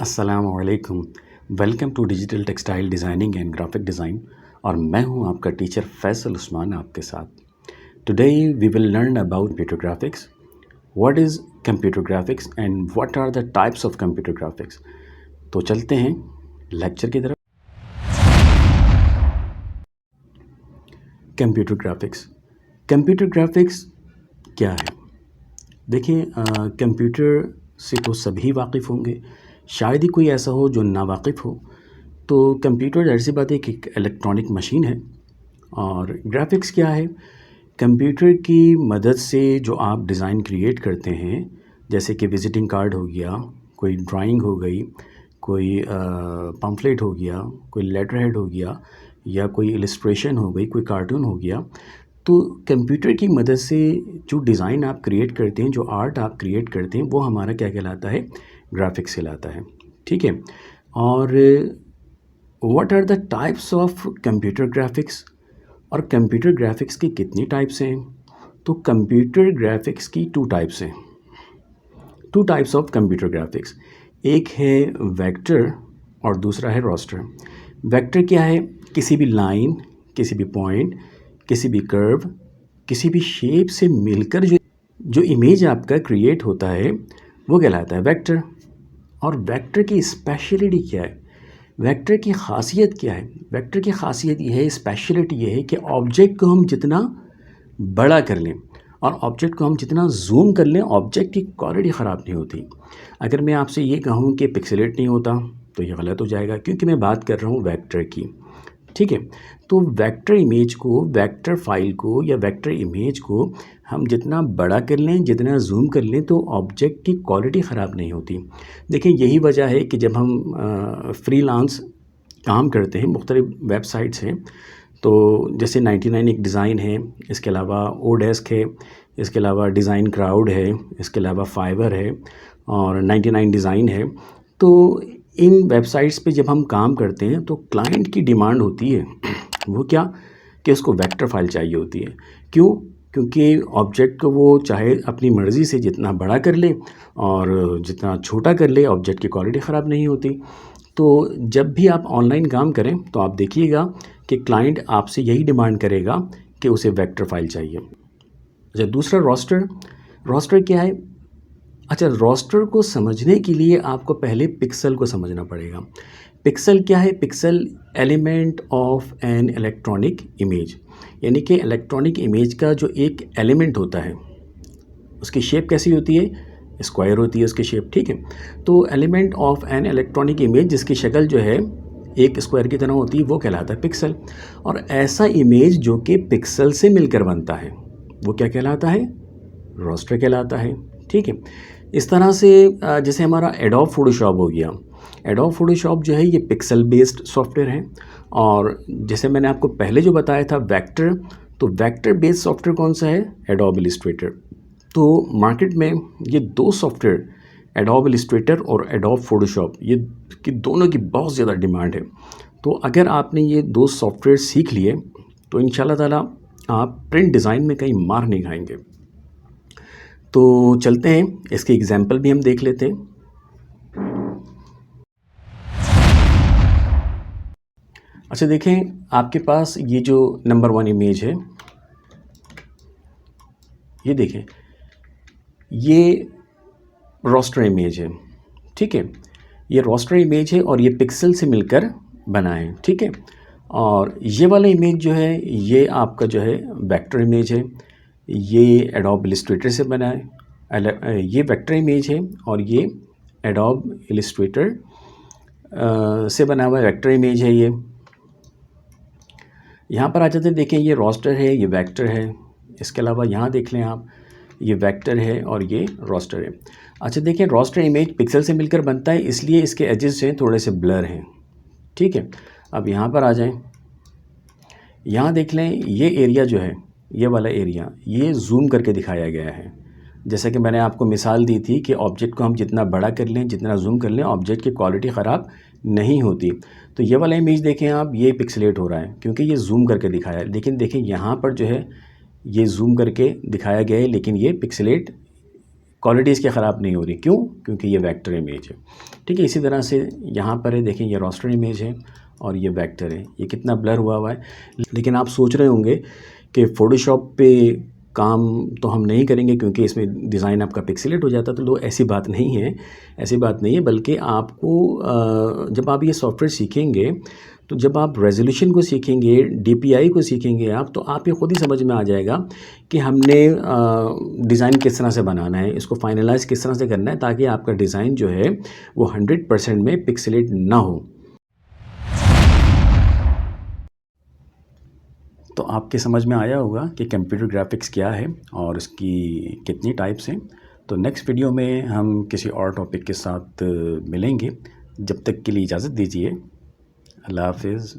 अस्सलामुअलैकुम। Welcome to digital textile designing and graphic design और मैं हूं आपका टीचर फैसल उस्मान आपके साथ। Today we will learn about computer graphics. What is computer graphics and what are the types of computer graphics. तो चलते हैं लेक्चर की तरफ। Computer graphics. कंप्यूटर ग्राफिक्स क्या है? देखिए, कंप्यूटर से तो सभी वाकिफ़ होंगे, शायद ही कोई ऐसा हो जो नावाकिफ़ हो। तो कंप्यूटर ज़ाहिर सी बात है कि एक इलेक्ट्रॉनिक मशीन है। और ग्राफिक्स क्या है? कंप्यूटर की मदद से जो आप डिज़ाइन क्रिएट करते हैं, जैसे कि विज़िटिंग कार्ड हो गया, कोई ड्राइंग हो गई, कोई पम्फलेट हो गया, कोई लेटर हेड हो गया, या कोई इलस्ट्रेशन हो गई, कोई कार्टून हो गया। तो कंप्यूटर की मदद से जो डिज़ाइन आप क्रिएट करते हैं, जो आर्ट आप क्रिएट करते हैं, वो हमारा क्या कहलाता है? ग्राफिक्स कहलाता है। ठीक है। और what are the types of computer graphics, और कंप्यूटर ग्राफिक्स की कितनी टाइप्स हैं? तो कंप्यूटर ग्राफिक्स की टू टाइप्स हैं। Two types of computer graphics, एक है वेक्टर और दूसरा है रास्टर। वेक्टर क्या है? किसी भी लाइन, किसी भी पॉइंट, किसी भी कर्व, किसी भी शेप से मिलकर जो इमेज आपका क्रिएट होता है वो कहलाता है वेक्टर। और वेक्टर की स्पेशलिटी क्या है? वेक्टर की खासियत क्या है? वेक्टर की खासियत ये है, स्पेशलिटी ये है कि ऑब्जेक्ट को हम जितना बड़ा कर लें और ऑब्जेक्ट को हम जितना जूम कर लें, ऑब्जेक्ट की क्वालिटी ख़राब नहीं होती। अगर मैं आपसे ये कहूँ कि पिक्सेलेट नहीं होता तो ये गलत हो जाएगा, क्योंकि मैं बात कर रहा हूँ वेक्टर की। ठीक है। तो वेक्टर इमेज को, वेक्टर फाइल को या वेक्टर इमेज को हम जितना बड़ा कर लें, जितना जूम कर लें, तो ऑब्जेक्ट की क्वालिटी ख़राब नहीं होती। देखिए, यही वजह है कि जब हम फ्रीलांस काम करते हैं, मुख्तलिफ वेबसाइट्स हैं, तो जैसे 99 एक डिज़ाइन है, इसके अलावा ओडेस्क है, इसके अलावा डिज़ाइन क्राउड है, इसके अलावा फाइवर है और 99 डिज़ाइन है। तो इन वेबसाइट्स पे जब हम काम करते हैं तो क्लाइंट की डिमांड होती है वो क्या, कि उसको वेक्टर फाइल चाहिए होती है। क्यों? क्योंकि ऑब्जेक्ट को वो चाहे अपनी मर्ज़ी से जितना बड़ा कर ले और जितना छोटा कर ले, ऑब्जेक्ट की क्वालिटी ख़राब नहीं होती। तो जब भी आप ऑनलाइन काम करें तो आप देखिएगा कि क्लाइंट आपसे यही डिमांड करेगा कि उसे वेक्टर फाइल चाहिए। अच्छा, दूसरा रोस्टर। रोस्टर क्या है? अच्छा, रोस्टर को समझने के लिए आपको पहले पिक्सल को समझना पड़ेगा। पिक्सल क्या है? Pixel element of an electronic image, यानी कि इलेक्ट्रॉनिक इमेज का जो एक एलिमेंट होता है, उसकी शेप कैसी होती है? स्क्वायर होती है उसकी शेप। ठीक है। तो element of an electronic image जिसकी शक्ल जो है एक स्क्वायर की तरह होती है, वो कहलाता है पिक्सल। और ऐसा इमेज जो कि पिक्सल से मिलकर बनता है, वो क्या कहलाता है? रोस्टर कहलाता है। ठीक है। इस तरह से जैसे हमारा एडोब फोटोशॉप हो गया। एडोब फोटोशॉप जो है ये पिक्सल बेस्ड सॉफ्टवेयर है। और जैसे मैंने आपको पहले जो बताया था वेक्टर, तो वेक्टर बेस्ड सॉफ्टवेयर कौन सा है? Adobe Illustrator. तो मार्केट में ये दो सॉफ्टवेयर, एडोब इलस्ट्रेटर और एडोब फोटोशॉप, ये कि दोनों की बहुत ज़्यादा डिमांड है। तो अगर आपने ये दो सॉफ्टवेयर सीख लिए तो इंशाल्लाह ताला आप प्रिंट डिज़ाइन में कहीं मार नहीं खाएंगे। तो चलते हैं, इसकी एग्जांपल भी हम देख लेते हैं। अच्छा देखें, आपके पास ये जो नंबर 1 इमेज है, ये देखें, ये रोस्टर इमेज है। ठीक है। ये रोस्टर इमेज है और ये पिक्सल से मिलकर बना है। ठीक है। और ये वाला इमेज जो है ये आपका जो है वेक्टर इमेज है, ये एडोब इलस्ट्रेटर से बना है। ये वेक्टर इमेज है और ये एडोब इलस्ट्रेटर से बना हुआ वेक्टर इमेज है। ये यहाँ पर आ जाते हैं, देखें ये रोस्टर है, ये वेक्टर है। इसके अलावा यहाँ देख लें आप, ये वेक्टर है और ये रोस्टर है। अच्छा देखें, रोस्टर इमेज पिक्सल से मिलकर बनता है, इसलिए इसके एजेस जो हैं थोड़े से ब्लर हैं। ठीक है। अब यहाँ पर आ जाएं, यहाँ देख लें, ये एरिया जो है, ये वाला एरिया, ये जूम करके दिखाया गया है। जैसा कि मैंने आपको मिसाल दी थी कि ऑब्जेक्ट को हम जितना बड़ा कर लें, जितना जूम कर लें, ऑब्जेक्ट की क्वालिटी ख़राब नहीं होती। तो ये वाला इमेज देखें आप, ये पिक्सलेट हो रहा है क्योंकि ये जूम करके दिखाया है। लेकिन देखें यहाँ पर जो है ये जूम करके दिखाया गया है, लेकिन ये पिक्सलेट क्वालिटी इसकी ख़राब नहीं हो रही। क्यों? क्योंकि ये वेक्टर इमेज है। ठीक है, इसी तरह से यहाँ पर है, देखें ये रास्टर इमेज है और ये वेक्टर है। ये कितना ब्लर हुआ हुआ है। लेकिन आप सोच रहे होंगे कि फ़ोटोशॉप पे काम तो हम नहीं करेंगे क्योंकि इसमें डिज़ाइन आपका पिक्सेलेट हो जाता है। तो लो, ऐसी बात नहीं है, ऐसी बात नहीं है। बल्कि आपको जब आप ये सॉफ्टवेयर सीखेंगे, तो जब आप रेजोल्यूशन को सीखेंगे, DPI को सीखेंगे आप, तो आप ये ख़ुद ही समझ में आ जाएगा कि हमने डिज़ाइन किस तरह से बनाना है, इसको फाइनलाइज़ किस तरह से करना है, ताकि आपका डिज़ाइन जो है वो 100% में पिक्सेलेट ना हो। तो आपके समझ में आया होगा कि कंप्यूटर ग्राफिक्स क्या है और इसकी कितनी टाइप्स हैं। तो नेक्स्ट वीडियो में हम किसी और टॉपिक के साथ मिलेंगे। जब तक के लिए इजाज़त दीजिए। अल्लाह हाफ़िज़।